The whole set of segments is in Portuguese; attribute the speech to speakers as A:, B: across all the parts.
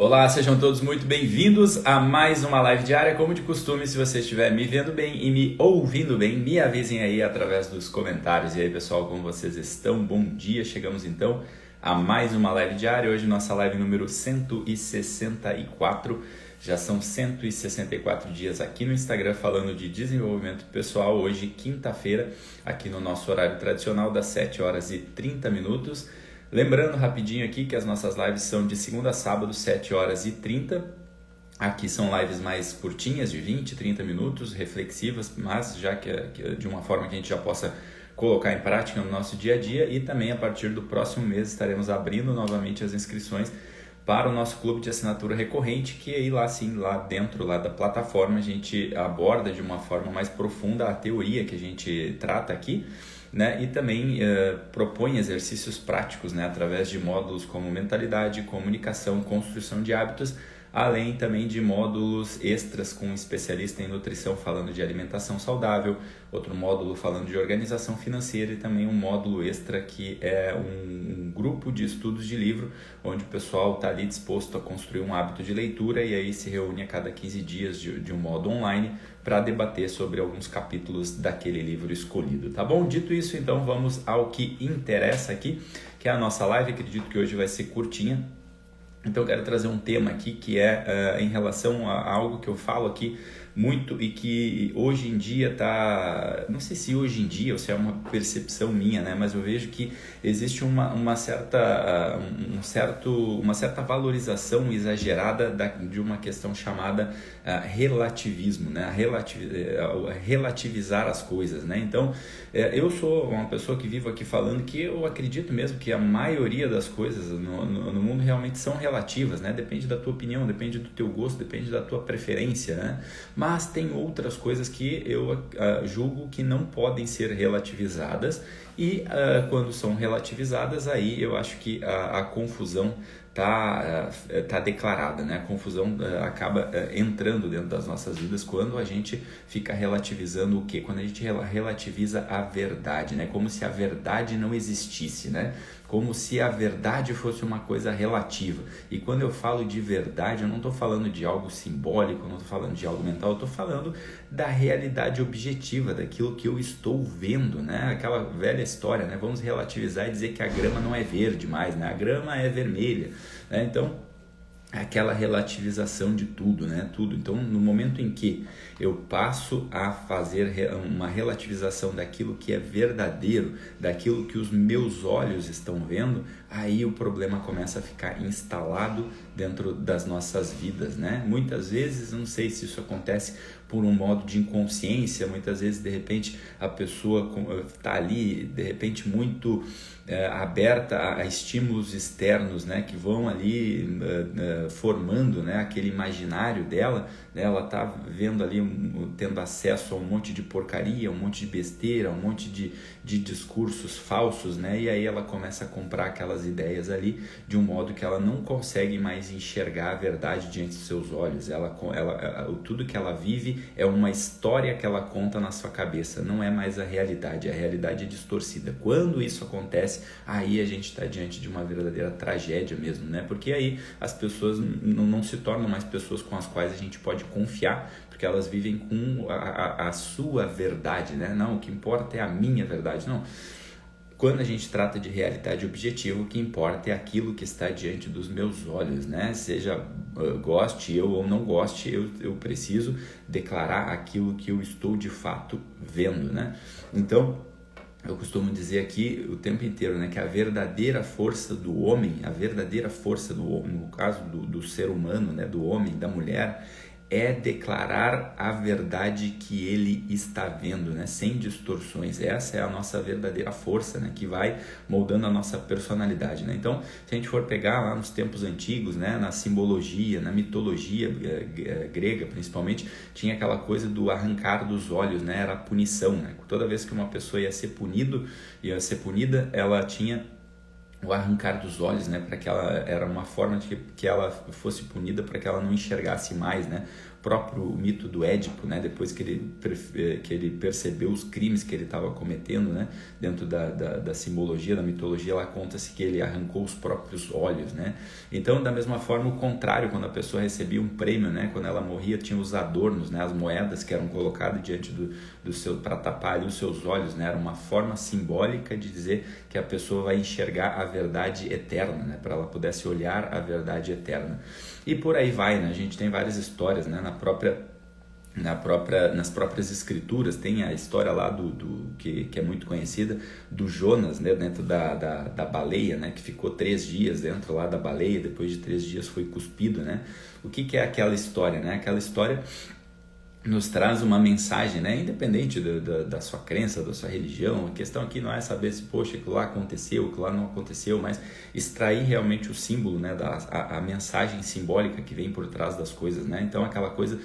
A: Olá, sejam todos muito bem-vindos a mais uma live diária. Como de costume, se você estiver me vendo bem e me ouvindo bem, me avisem aí através dos comentários. E aí, pessoal, como vocês estão? Bom dia! Chegamos então a mais uma live diária. Hoje nossa live número 164. Já são 164 dias aqui no Instagram falando de desenvolvimento pessoal. Hoje, quinta-feira, aqui no nosso horário tradicional das 7 horas e 30 minutos. Lembrando rapidinho aqui que as nossas lives são de segunda a sábado, 7 horas e 30. Aqui são lives mais curtinhas, de 20, 30 minutos, reflexivas, mas já que de uma forma que a gente já possa colocar em prática no nosso dia a dia. E também a partir do próximo mês estaremos abrindo novamente as inscrições para o nosso clube de assinatura recorrente, que aí lá dentro da plataforma a gente aborda de uma forma mais profunda a teoria que a gente trata aqui, né? E também propõe exercícios práticos, né? Através de módulos como mentalidade, comunicação, construção de hábitos, além também de módulos extras com um especialista em nutrição falando de alimentação saudável, outro módulo falando de organização financeira e também um módulo extra que é um grupo de estudos de livro, onde o pessoal está ali disposto a construir um hábito de leitura e aí se reúne a cada 15 dias de um modo online para debater sobre alguns capítulos daquele livro escolhido, tá bom? Dito isso, então vamos ao que interessa aqui, que é a nossa live. Acredito que hoje vai ser curtinha. Então eu quero trazer um tema aqui que é em relação a algo que eu falo aqui muito e que hoje em dia não sei se hoje em dia ou se é uma percepção minha, né? Mas eu vejo que existe uma certa valorização exagerada de uma questão chamada relativismo, né? Relativizar as coisas, né? Então eu sou uma pessoa que vivo aqui falando que eu acredito mesmo que a maioria das coisas no mundo realmente são relativas, né? Depende da tua opinião, depende do teu gosto, depende da tua preferência, né? Mas tem outras coisas que eu julgo que não podem ser relativizadas e quando são relativizadas, aí eu acho que a confusão tá declarada, né? A confusão acaba entrando dentro das nossas vidas quando a gente fica relativizando o quê? Quando a gente relativiza a verdade, né? Como se a verdade não existisse, né? Como se a verdade fosse uma coisa relativa. E quando eu falo de verdade, eu não estou falando de algo simbólico, eu não estou falando de algo mental, eu estou falando da realidade objetiva, daquilo que eu estou vendo, né? Aquela velha história, né? Vamos relativizar e dizer que a grama não é verde mais, né? A grama é vermelha, né? Então, aquela relativização de tudo, né? Tudo. Então, no momento em que eu passo a fazer uma relativização daquilo que é verdadeiro, daquilo que os meus olhos estão vendo, aí o problema começa a ficar instalado dentro das nossas vidas, né? Muitas vezes, não sei se isso acontece por um modo de inconsciência, muitas vezes, de repente, a pessoa está ali, de repente, muito aberta a estímulos externos, né, que vão ali formando, né, aquele imaginário dela, né, ela está vendo ali, tendo acesso a um monte de porcaria, um monte de besteira, um monte de discursos falsos, né, e aí ela começa a comprar aquelas ideias ali de um modo que ela não consegue mais enxergar a verdade diante dos seus olhos. Tudo que ela vive é uma história que ela conta na sua cabeça, não é mais a realidade é distorcida. Quando isso acontece, aí a gente está diante de uma verdadeira tragédia mesmo, né? Porque aí as pessoas não se tornam mais pessoas com as quais a gente pode confiar, porque elas vivem com a sua verdade, né? Não, o que importa é a minha verdade, não. Quando a gente trata de realidade objetiva, o que importa é aquilo que está diante dos meus olhos, né? Seja goste eu ou não goste, eu preciso declarar aquilo que eu estou de fato vendo, né? Então, eu costumo dizer aqui o tempo inteiro, né, que a verdadeira força do homem, no caso do ser humano, né, do homem, da mulher, é declarar a verdade que ele está vendo, né? Sem distorções. Essa é a nossa verdadeira força, né? Que vai moldando a nossa personalidade, né? Então, se a gente for pegar lá nos tempos antigos, né? Na simbologia, na mitologia grega, principalmente, tinha aquela coisa do arrancar dos olhos, né? Era a punição, né? Toda vez que uma pessoa ia ser punida, ela tinha o arrancar dos olhos, né, para que ela era uma forma de que ela fosse punida para que ela não enxergasse mais, né? O próprio mito do Édipo, né, depois que ele percebeu os crimes que ele estava cometendo, né, dentro da simbologia, da mitologia, lá conta-se que ele arrancou os próprios olhos, né? Então, da mesma forma, o contrário, quando a pessoa recebia um prêmio, né, quando ela morria, tinha os adornos, né, as moedas que eram colocadas diante do seu, para tapar ali os seus olhos, né? Era uma forma simbólica de dizer que a pessoa vai enxergar a verdade eterna, né, para ela pudesse olhar a verdade eterna. E por aí vai, né? A gente tem várias histórias, né, nas próprias escrituras. Tem a história lá que é muito conhecida, do Jonas, né, dentro da baleia, né, que ficou 3 dias dentro lá da baleia, depois de 3 dias foi cuspido, né? O que é aquela história, né? Aquela história nos traz uma mensagem, né? Independente da sua crença, da sua religião. A questão aqui não é saber se, poxa, aquilo lá aconteceu, aquilo lá não aconteceu, mas extrair realmente o símbolo, né? A mensagem simbólica que vem por trás das coisas, né? Então aquela coisa,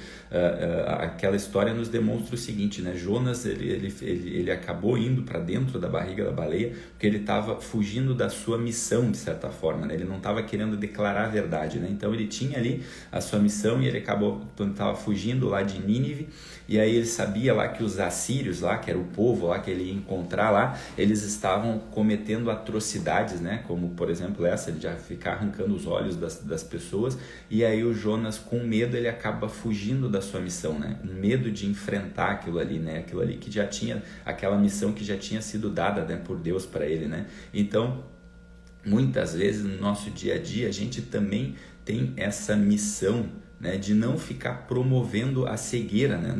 A: aquela história nos demonstra o seguinte, né? Jonas, ele acabou indo para dentro da barriga da baleia porque ele estava fugindo da sua missão, de certa forma, né? Ele não estava querendo declarar a verdade, né? Então ele tinha ali a sua missão e ele acabou, quando estava fugindo lá de Nínive, e aí ele sabia lá que os assírios lá, que era o povo lá que ele ia encontrar lá, eles estavam cometendo atrocidades, né? Como por exemplo essa de já ficar arrancando os olhos das pessoas. E aí o Jonas, com medo, ele acaba fugindo da sua missão, né? Com medo de enfrentar aquilo ali, né? Aquilo ali que já tinha, aquela missão que já tinha sido dada, né, por Deus para ele, né? Então, muitas vezes no nosso dia a dia a gente também tem essa missão, né, de não ficar promovendo a cegueira, né,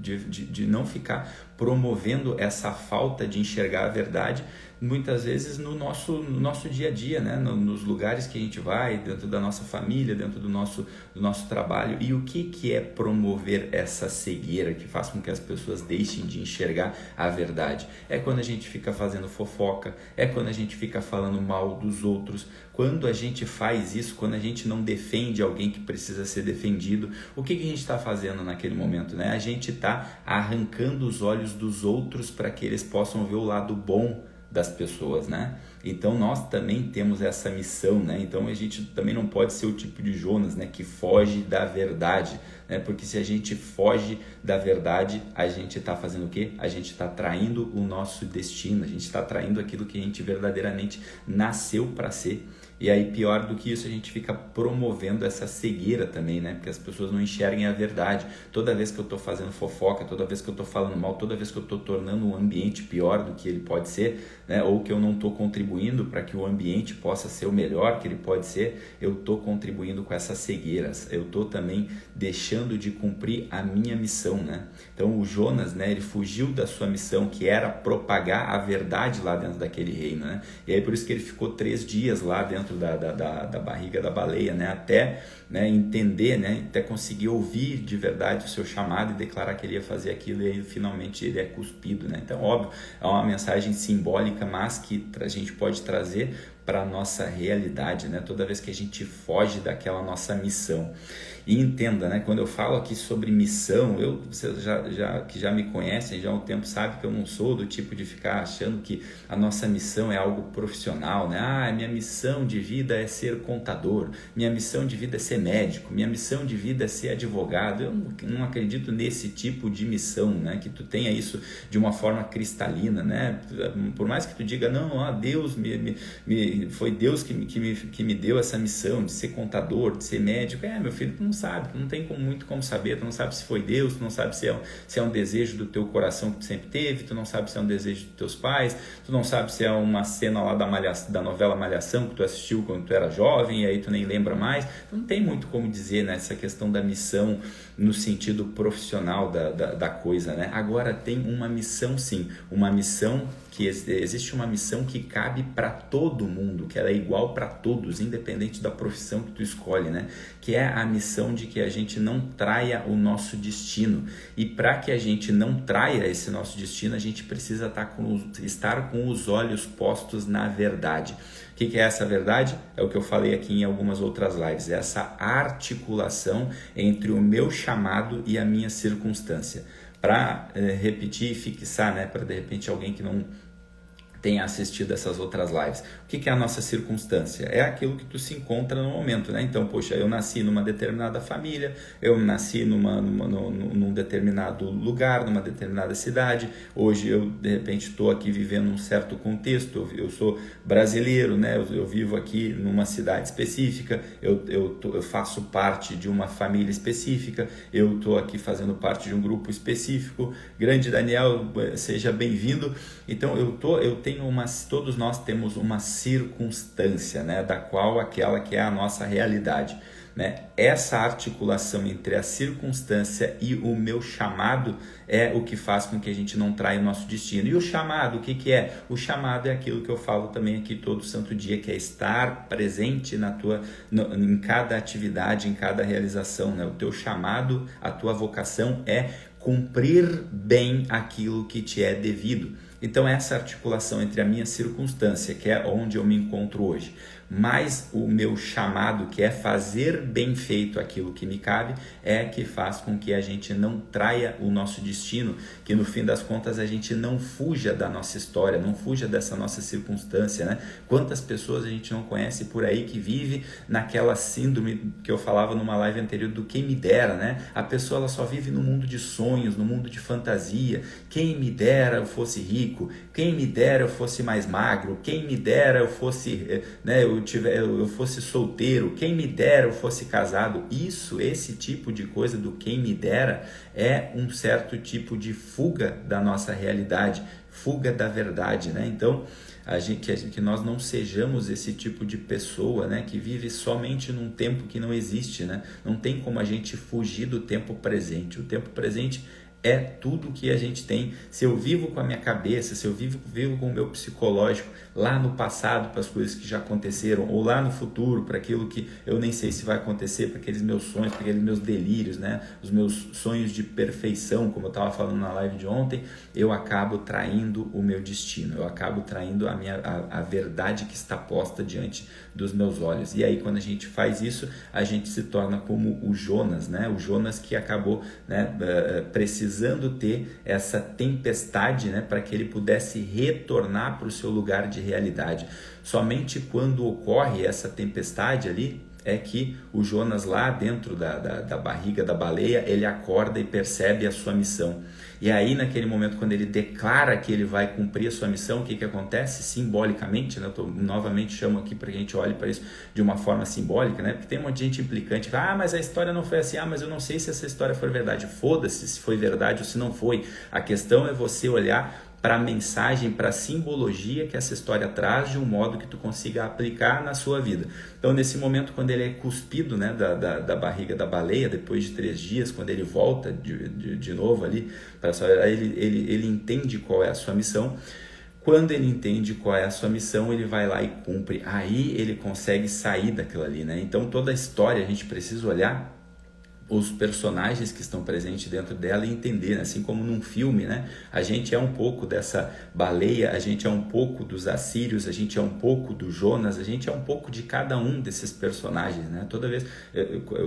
A: de não ficar promovendo essa falta de enxergar a verdade, muitas vezes no nosso dia a dia, né, nos lugares que a gente vai, dentro da nossa família, dentro do nosso trabalho. E o que é promover essa cegueira que faz com que as pessoas deixem de enxergar a verdade? É quando a gente fica fazendo fofoca, é quando a gente fica falando mal dos outros. Quando a gente faz isso, quando a gente não defende alguém que precisa ser defendido, o que a gente está fazendo naquele momento, né? A gente está arrancando os olhos dos outros para que eles possam ver o lado bom das pessoas, né? Então nós também temos essa missão, né? Então a gente também não pode ser o tipo de Jonas, né, que foge da verdade, né? Porque se a gente foge da verdade, a gente está fazendo o quê? A gente está traindo o nosso destino, a gente está traindo aquilo que a gente verdadeiramente nasceu para ser. E aí, pior do que isso, a gente fica promovendo essa cegueira também, né? Porque as pessoas não enxerguem a verdade. Toda vez que eu estou fazendo fofoca, toda vez que eu estou falando mal, toda vez que eu estou tornando o ambiente pior do que ele pode ser, né? Ou que eu não estou contribuindo para que o ambiente possa ser o melhor que ele pode ser, eu estou contribuindo com essas cegueiras. Eu estou também deixando de cumprir a minha missão, né? Então, o Jonas, né, ele fugiu da sua missão, que era propagar a verdade lá dentro daquele reino, né? E aí, por isso que ele ficou 3 dias lá dentro da barriga da baleia, né? Até, né, entender, né, até conseguir ouvir de verdade o seu chamado e declarar que ele ia fazer aquilo, e aí finalmente ele é cuspido, né? Então, óbvio, é uma mensagem simbólica, mas que a gente pode trazer para a nossa realidade, né? Toda vez que a gente foge daquela nossa missão. E entenda, né? Quando eu falo aqui sobre missão, vocês que já me conhecem já há um tempo sabem que eu não sou do tipo de ficar achando que a nossa missão é algo profissional, né? Minha missão de vida é ser contador, minha missão de vida é ser médico, minha missão de vida é ser advogado. Eu não acredito nesse tipo de missão, né? Que tu tenha isso de uma forma cristalina, né? Por mais que tu diga, não, Deus foi Deus que me deu essa missão de ser contador, de ser médico. Meu filho, tu não sabe, tu não tem muito como saber, tu não sabe se foi Deus, tu não sabe se é um desejo do teu coração que tu sempre teve, tu não sabe se é um desejo dos teus pais, tu não sabe se é uma cena lá da novela Malhação que tu assistiu quando tu era jovem e aí tu nem lembra mais. Tu não tem muito como dizer, né, essa questão da missão no sentido profissional da coisa, né? Agora tem uma missão, sim, uma missão que existe, uma missão que cabe para todo mundo, que ela é igual para todos, independente da profissão que tu escolhe, né? Que é a missão de que a gente não traia o nosso destino. E para que a gente não traia esse nosso destino, a gente precisa estar com os olhos postos na verdade. O que é essa verdade? É o que eu falei aqui em algumas outras lives, é essa articulação entre o meu chamado e a minha circunstância. Para repetir e fixar, né? Para de repente alguém que tenha assistido essas outras lives. O que é a nossa circunstância? É aquilo que tu se encontra no momento, né? Então, poxa, eu nasci numa determinada família, eu nasci num determinado lugar, numa determinada cidade, hoje eu, de repente, estou aqui vivendo um certo contexto, eu sou brasileiro, né? Eu vivo aqui numa cidade específica, eu faço parte de uma família específica, eu estou aqui fazendo parte de um grupo específico. Grande Daniel, seja bem-vindo. Então, todos nós temos uma circunstância, né, da qual aquela que é a nossa realidade, né? Essa articulação entre a circunstância e o meu chamado é o que faz com que a gente não traia o nosso destino. E o chamado, o que é? O chamado é aquilo que eu falo também aqui todo santo dia, que é estar presente em cada atividade, em cada realização, né? O teu chamado, a tua vocação é cumprir bem aquilo que te é devido. Então, essa articulação entre a minha circunstância, que é onde eu me encontro hoje, mais o meu chamado, que é fazer bem feito aquilo que me cabe, é que faz com que a gente não traia o nosso destino, que no fim das contas a gente não fuja da nossa história, não fuja dessa nossa circunstância, né? Quantas pessoas a gente não conhece por aí que vive naquela síndrome que eu falava numa live anterior do quem me dera, né? A pessoa ela só vive no mundo de sonhos, no mundo de fantasia. Quem me dera eu fosse rico, quem me dera eu fosse mais magro, quem me dera eu fosse, né, eu fosse solteiro, quem me dera eu fosse casado. Esse tipo de coisa do quem me dera é um certo tipo de fuga da nossa realidade, fuga da verdade, né? Então, que nós não sejamos esse tipo de pessoa, né, que vive somente num tempo que não existe, né? Não tem como a gente fugir do tempo presente. O tempo presente é tudo que a gente tem. Se eu vivo com a minha cabeça, se eu vivo com o meu psicológico lá no passado para as coisas que já aconteceram, ou lá no futuro para aquilo que eu nem sei se vai acontecer, para aqueles meus sonhos, para aqueles meus delírios, né? Os meus sonhos de perfeição, como eu estava falando na live de ontem, eu acabo traindo o meu destino, eu acabo traindo a verdade que está posta diante dos meus olhos. E aí, quando a gente faz isso, a gente se torna como o Jonas, né? O Jonas que acabou, né, precisando ter essa tempestade, né, para que ele pudesse retornar para o seu lugar de realidade. Somente quando ocorre essa tempestade ali é que o Jonas lá dentro da barriga da baleia, ele acorda e percebe a sua missão. E aí naquele momento, quando ele declara que ele vai cumprir a sua missão, o que acontece? Simbolicamente, né? Eu novamente chamo aqui para que a gente olhe para isso de uma forma simbólica, né? Porque tem um monte de gente implicante, mas a história não foi assim, mas eu não sei se essa história foi verdade. Foda-se se foi verdade ou se não foi. A questão é você olhar para a mensagem, para a simbologia que essa história traz de um modo que tu consiga aplicar na sua vida. Então, nesse momento, quando ele é cuspido, né, da barriga da baleia, depois de 3 dias, quando ele volta de novo ali, ele entende qual é a sua missão. Quando ele entende qual é a sua missão, ele vai lá e cumpre. Aí ele consegue sair daquilo ali, né? Então, toda a história a gente precisa olhar os personagens que estão presentes dentro dela e entender, né? Assim como num filme, né? A gente é um pouco dessa baleia, a gente é um pouco dos assírios, a gente é um pouco do Jonas, a gente é um pouco de cada um desses personagens, né? Toda vez,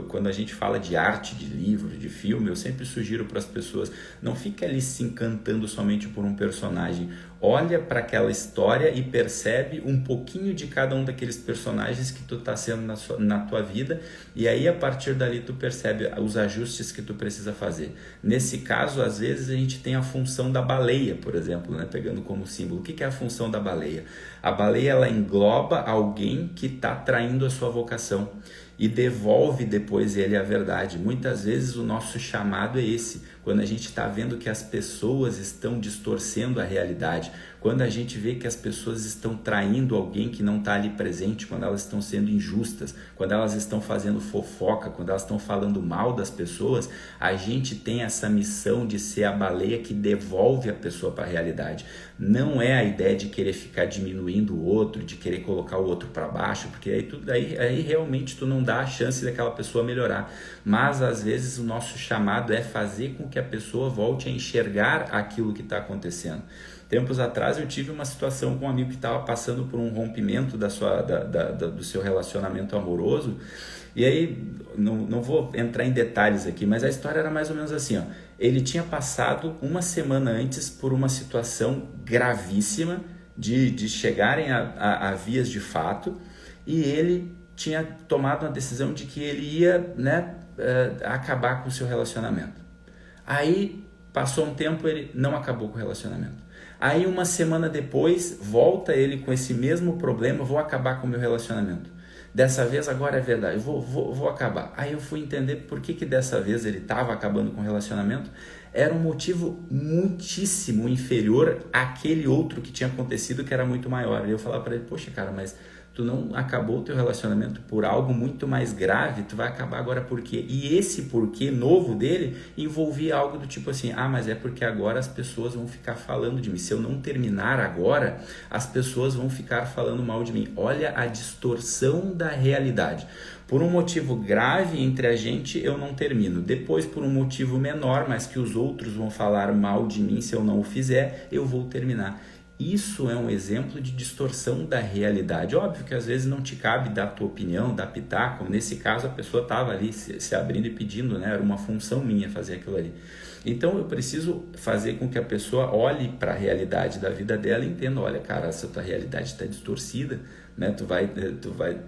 A: quando a gente fala de arte, de livro, de filme, eu sempre sugiro para as pessoas, não fique ali se encantando somente por um personagem. Olha para aquela história e percebe um pouquinho de cada um daqueles personagens que tu está sendo na tua vida, e aí a partir dali tu percebe os ajustes que tu precisa fazer. Nesse caso, às vezes a gente tem a função da baleia, por exemplo, né? Pegando como símbolo. O que é a função da baleia? A baleia, ela engloba alguém que está traindo a sua vocação e devolve depois ele a verdade. Muitas vezes o nosso chamado é esse, quando a gente está vendo que as pessoas estão distorcendo a realidade, quando a gente vê que as pessoas estão traindo alguém que não está ali presente, quando elas estão sendo injustas, quando elas estão fazendo fofoca, quando elas estão falando mal das pessoas, a gente tem essa missão de ser a baleia que devolve a pessoa para a realidade. Não é a ideia de querer ficar diminuindo o outro, de querer colocar o outro para baixo, porque aí realmente tu não dá a chance daquela pessoa melhorar. Mas às vezes o nosso chamado é fazer com que a pessoa volte a enxergar aquilo que está acontecendo. Tempos atrás eu tive uma situação com um amigo que estava passando por um rompimento do seu relacionamento amoroso, e aí não vou entrar em detalhes aqui, mas a história era mais ou menos assim, ó. Ele tinha passado uma semana antes por uma situação gravíssima de chegarem a vias de fato, e ele tinha tomado uma decisão de que ele ia, né, acabar com o seu relacionamento. Aí passou um tempo, ele não acabou com o relacionamento. Aí uma semana depois, volta ele com esse mesmo problema, vou acabar com o meu relacionamento. Dessa vez agora é verdade, vou acabar. Aí eu fui entender por que dessa vez ele estava acabando com o relacionamento. Era um motivo muitíssimo inferior àquele outro que tinha acontecido, que era muito maior. E eu falava para ele, poxa cara, mas tu não acabou o teu relacionamento por algo muito mais grave, tu vai acabar agora por quê? E esse porquê novo dele envolvia algo do tipo assim, mas é porque agora as pessoas vão ficar falando de mim. Se eu não terminar agora, as pessoas vão ficar falando mal de mim. Olha a distorção da realidade. Por um motivo grave entre a gente, eu não termino. Depois, por um motivo menor, mas que os outros vão falar mal de mim se eu não o fizer, eu vou terminar. Isso é um exemplo de distorção da realidade. Óbvio que às vezes não te cabe dar a tua opinião, dar pitaco. Nesse caso, a pessoa estava ali se abrindo e pedindo, né? Era uma função minha fazer aquilo ali. Então eu preciso fazer com que a pessoa olhe para a realidade da vida dela e entenda, olha cara, essa tua realidade está distorcida, né? Tu vai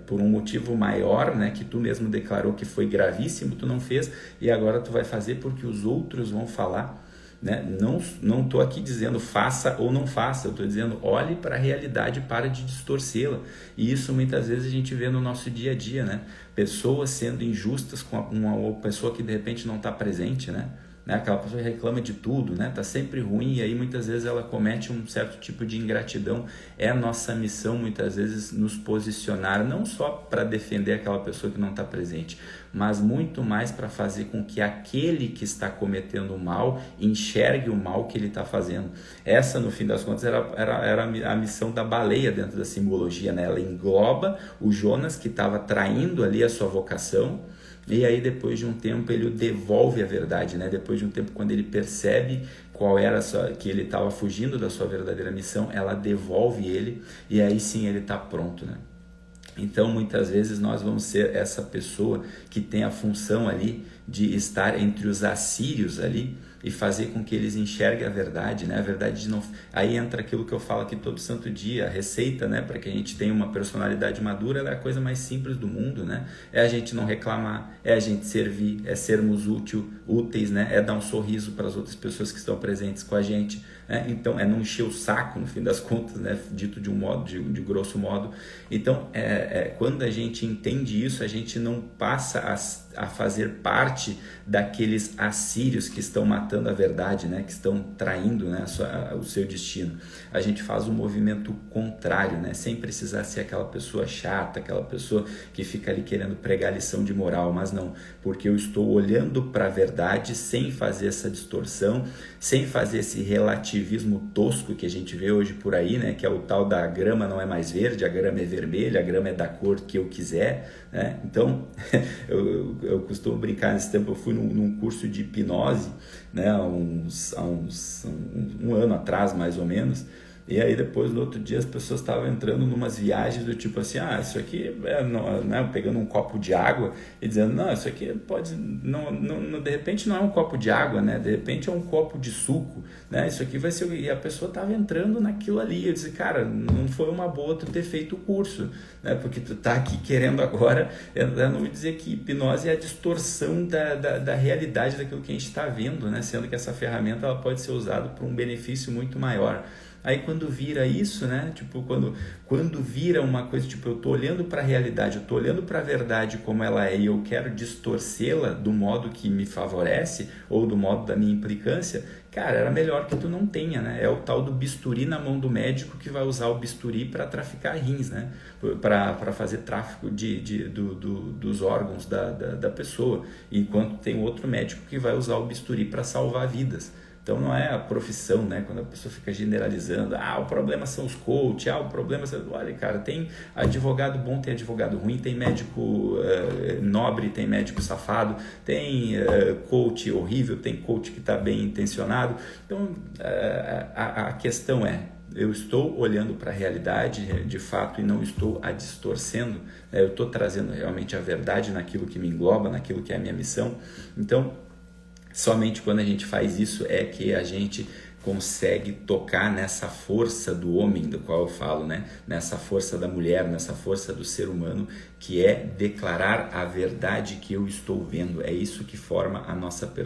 A: por um motivo maior, né? Que tu mesmo declarou que foi gravíssimo, tu não fez e agora tu vai fazer porque os outros vão falar. Né? Não estou aqui dizendo faça ou não faça, eu estou dizendo olhe para a realidade e para de distorcê-la. E isso muitas vezes a gente vê no nosso dia a dia, né? Pessoas sendo injustas com uma pessoa que de repente não está presente, né? Aquela pessoa que reclama de tudo, né? Tá sempre ruim e aí muitas vezes ela comete um certo tipo de ingratidão. É nossa missão muitas vezes nos posicionar não só para defender aquela pessoa que não está presente, mas muito mais para fazer com que aquele que está cometendo o mal enxergue o mal que ele está fazendo. Essa, no fim das contas, era a missão da baleia dentro da simbologia, né? Ela engloba o Jonas que estava traindo ali a sua vocação. E aí depois de um tempo ele o devolve a verdade, né? Depois de um tempo, quando ele percebe qual era que ele estava fugindo da sua verdadeira missão, ela devolve ele e aí sim ele está pronto, né? Então muitas vezes nós vamos ser essa pessoa que tem a função ali de estar entre os assírios ali e fazer com que eles enxerguem a verdade, né? A verdade de não... Aí entra aquilo que eu falo aqui todo santo dia, a receita, né? Para que a gente tenha uma personalidade madura, ela é a coisa mais simples do mundo, né? É a gente não reclamar, é a gente servir, é sermos úteis, né? É dar um sorriso para as outras pessoas que estão presentes com a gente, né? Então, é não encher o saco, no fim das contas, né? Dito de um modo, de grosso modo. Então, quando a gente entende isso, a gente não passa a fazer parte daqueles assírios que estão matando a verdade, né? Que estão traindo, né? o seu destino. A gente faz um movimento contrário, né? Sem precisar ser aquela pessoa chata, aquela pessoa que fica ali querendo pregar lição de moral, mas não, porque eu estou olhando para a verdade sem fazer essa distorção, sem fazer esse relativismo tosco que a gente vê hoje por aí, né? Que é o tal da grama não é mais verde, a grama é vermelha, a grama é da cor que eu quiser, né? Então, eu costumo brincar, nesse tempo eu fui num curso de hipnose, né? Há um ano atrás, mais ou menos. E aí depois, no outro dia, as pessoas estavam entrando numas viagens do tipo assim, isso aqui né, pegando um copo de água e dizendo, não, isso aqui pode, não, de repente não é um copo de água, né? De repente é um copo de suco, né? Isso aqui vai ser... E a pessoa estava entrando naquilo ali. Eu disse, cara, não foi uma boa tu ter feito o curso, né? Porque tu tá aqui querendo agora, eu não vou dizer que hipnose é a distorção da realidade daquilo que a gente está vendo, né? Sendo que essa ferramenta ela pode ser usada para um benefício muito maior. Aí quando vira isso, né? Tipo, quando vira uma coisa, tipo, eu tô olhando para a realidade, eu tô olhando para a verdade como ela é e eu quero distorcê-la do modo que me favorece ou do modo da minha implicância, cara, era melhor que tu não tenha, né? É o tal do bisturi na mão do médico que vai usar o bisturi para traficar rins, né? Para fazer tráfico dos órgãos da pessoa, enquanto tem outro médico que vai usar o bisturi para salvar vidas. Então não é a profissão, né? Quando a pessoa fica generalizando, o problema são os coaches, o problema são... Olha, cara, tem advogado bom, tem advogado ruim, tem médico nobre, tem médico safado, tem coach horrível, tem coach que está bem intencionado. Então a questão é, eu estou olhando para a realidade de fato e não estou a distorcendo, né? Eu estou trazendo realmente a verdade naquilo que me engloba, naquilo que é a minha missão. Então, somente quando a gente faz isso é que a gente consegue tocar nessa força do homem, do qual eu falo, né? Nessa força da mulher, nessa força do ser humano, que é declarar a verdade que eu estou vendo. É isso que forma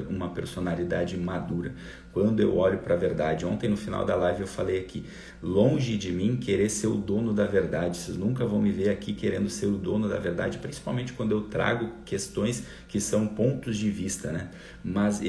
A: uma personalidade madura. Quando eu olho para a verdade, ontem no final da live eu falei aqui, longe de mim querer ser o dono da verdade, vocês nunca vão me ver aqui querendo ser o dono da verdade, principalmente quando eu trago questões que são pontos de vista, né? Mas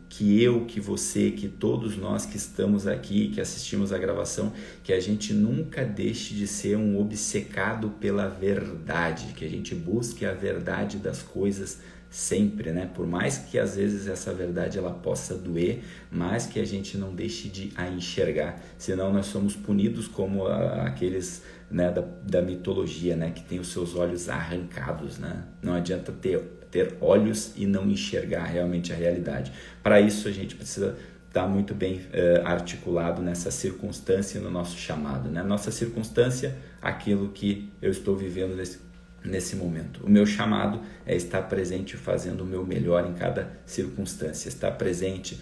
A: que você, que todos nós que estamos aqui, que assistimos a gravação, que a gente nunca deixe de ser um obcecado pela verdade, que a gente busque a verdade das coisas sempre, né? Por mais que às vezes essa verdade ela possa doer, mas que a gente não deixe de a enxergar, senão nós somos punidos como aqueles, né, da mitologia, né, que tem os seus olhos arrancados, né? Não adianta ter olhos e não enxergar realmente a realidade. Para isso a gente precisa estar muito bem articulado nessa circunstância, no nosso chamado, né? Nossa circunstância, aquilo que eu estou vivendo nesse momento. O meu chamado é estar presente fazendo o meu melhor em cada circunstância, estar presente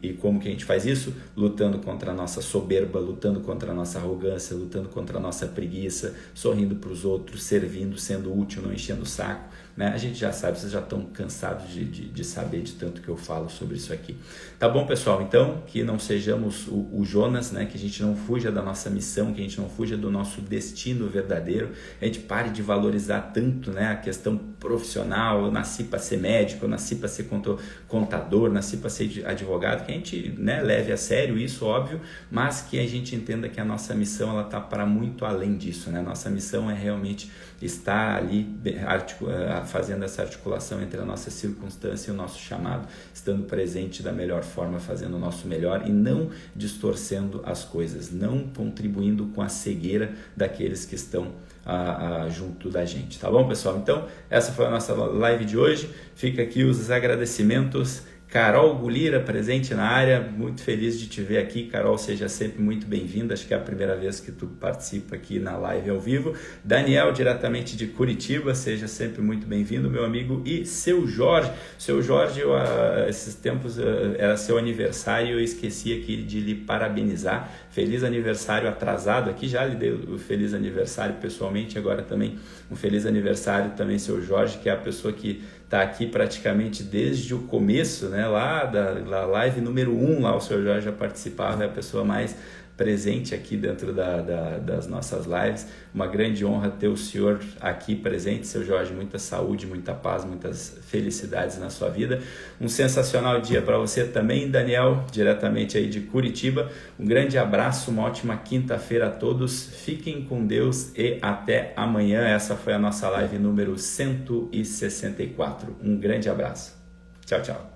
A: e como que a gente faz isso? Lutando contra a nossa soberba, lutando contra a nossa arrogância, lutando contra a nossa preguiça, sorrindo para os outros, servindo, sendo útil, não enchendo o saco, né? A gente já sabe, vocês já estão cansados de saber de tanto que eu falo sobre isso aqui. Tá bom, pessoal? Então, que não sejamos o Jonas, né? Que a gente não fuja da nossa missão, que a gente não fuja do nosso destino verdadeiro, a gente pare de valorizar tanto, né, a questão profissional. Eu nasci para ser médico, eu nasci para ser contador, nasci para ser advogado, que a gente, né, leve a sério isso, óbvio, mas que a gente entenda que a nossa missão ela está para muito além disso, né? Nossa missão é realmente estar ali fazendo essa articulação entre a nossa circunstância e o nosso chamado, estando presente da melhor forma, fazendo o nosso melhor e não distorcendo as coisas, não contribuindo com a cegueira daqueles que estão junto da gente, tá bom, pessoal? Então, essa foi a nossa live de hoje. Fica aqui os agradecimentos. Carol Gulira, presente na área, muito feliz de te ver aqui. Carol, seja sempre muito bem-vinda, acho que é a primeira vez que tu participa aqui na live ao vivo. Daniel, diretamente de Curitiba, seja sempre muito bem-vindo, meu amigo. E Seu Jorge, esses tempos era seu aniversário, eu esqueci aqui de lhe parabenizar. Feliz aniversário atrasado aqui, já lhe dei o feliz aniversário pessoalmente, agora também um feliz aniversário também, Seu Jorge, que é a pessoa que está aqui praticamente desde o começo, né, lá da live número 1, lá o Sr. Jorge já participava, é a pessoa mais presente aqui dentro das nossas lives. Uma grande honra ter o senhor aqui presente, Sr. Jorge. Muita saúde, muita paz, muitas felicidades na sua vida. Um sensacional dia para você também, Daniel, diretamente aí de Curitiba. Um grande abraço, uma ótima quinta-feira a todos. Fiquem com Deus e até amanhã. Essa foi a nossa live número 164. Um grande abraço. Tchau, tchau.